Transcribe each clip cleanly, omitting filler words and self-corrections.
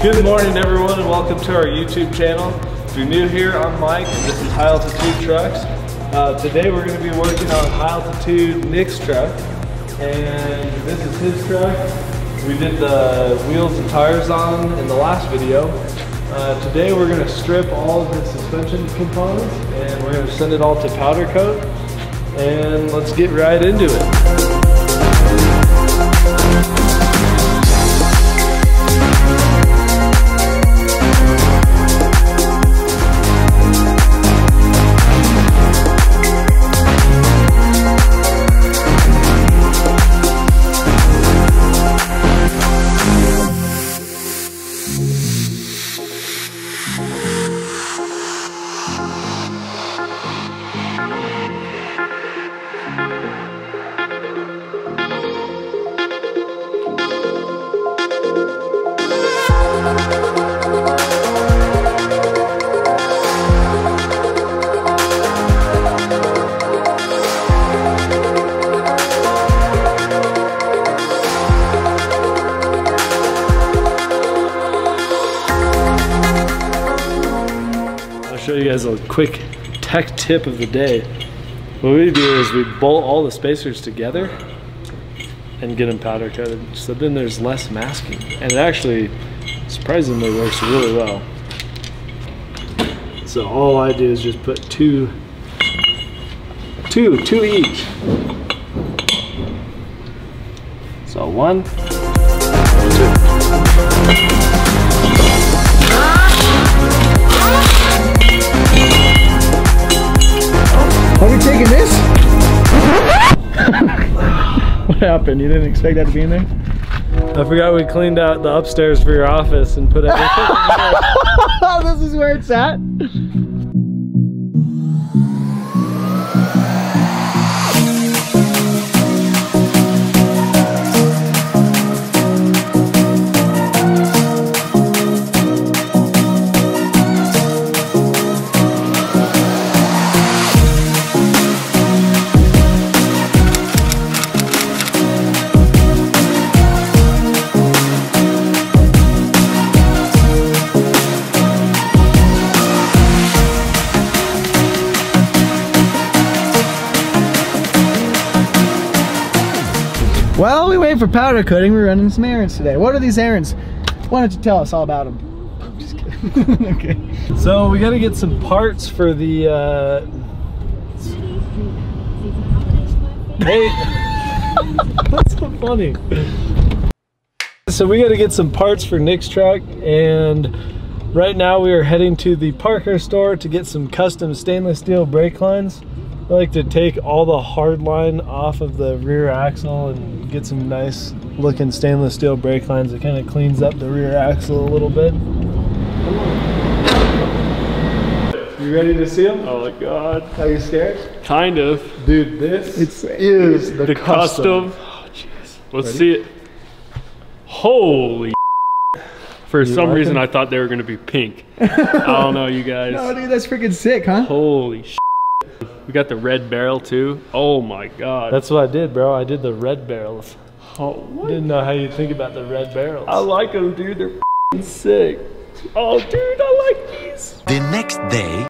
Good morning everyone and welcome to our YouTube channel. If you're new here, I'm Mike and this is High Altitude Trucks. Today we're going to be working on High Altitude Nick's truck, and this is his truck. We did the wheels and tires on in the last video. Today we're going to strip all of the suspension components and we're going to send it all to powder coat, and let's get right into it. Show you guys a quick tech tip of the day. What we do is we bolt all the spacers together and get them powder coated, so then there's less masking, and it actually surprisingly works really well. So all I do is just put two each. So one, two. Are we taking this? What happened? You didn't expect that to be in there? I forgot we cleaned out the upstairs for your office and put everything in there. This is where it's at? Well, we wait for powder coating. We're running some errands today. What are these errands? Why don't you tell us all about them? I'm just kidding. Okay. So we got to get some parts for the. Hey, that's so funny. So we got to get some parts for Nick's truck, and right now we are heading to the Parker store to get some custom stainless steel brake lines. I like to take all the hard line off of the rear axle and get some nice looking stainless steel brake lines. It kind of cleans up the rear axle a little bit. You ready to see them? Oh my god. Are you scared? Kind of. Dude, this is the custom. Oh jeez. Let's see it. Holy For some reason I thought they were going to be pink. I don't know, you guys. No, dude, that's freaking sick, huh? Holy shit. We got the red barrel too. Oh my god. That's what I did, bro. I did the red barrels. Oh, what? Didn't know how you think about the red barrels. I like them, dude. They're f***ing sick. Oh, dude, I like these. The next day.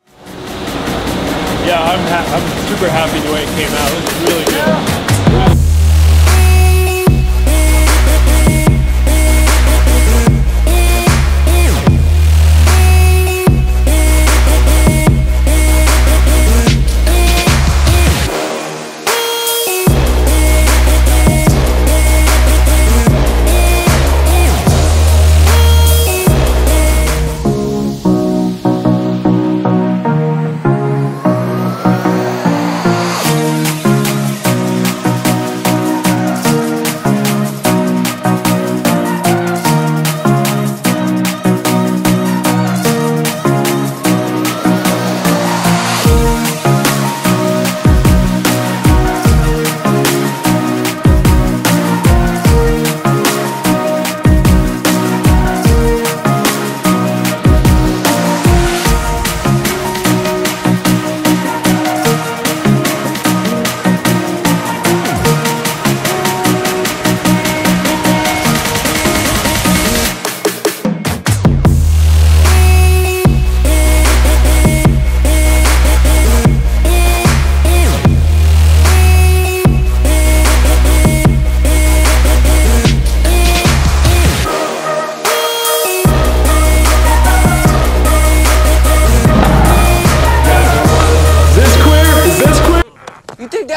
Yeah, I'm super happy the way it came out. It was really good. Yeah.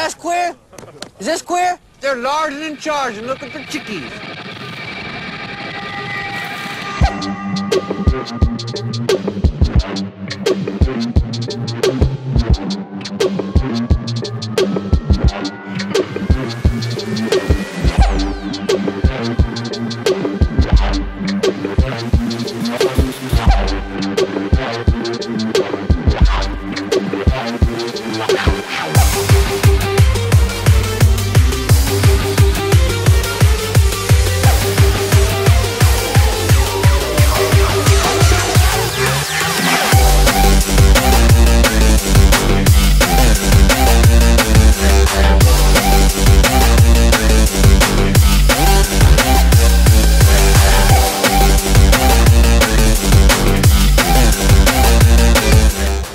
that's queer? Is this queer? They're large and in charge and looking for chickies.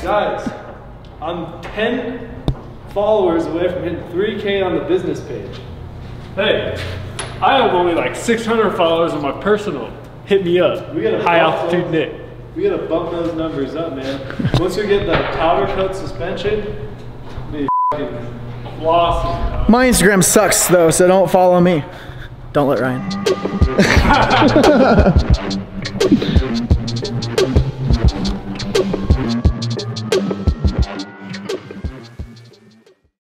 Guys, I'm 10 followers away from hitting 3K on the business page. Hey, I have only like 600 followers on my personal. Hit me up. We gotta High Altitude Nick. We gotta bump those numbers up, man. Once we get the powder coat suspension, be f***ing flossing. My Instagram sucks though, so don't follow me. Don't let Ryan.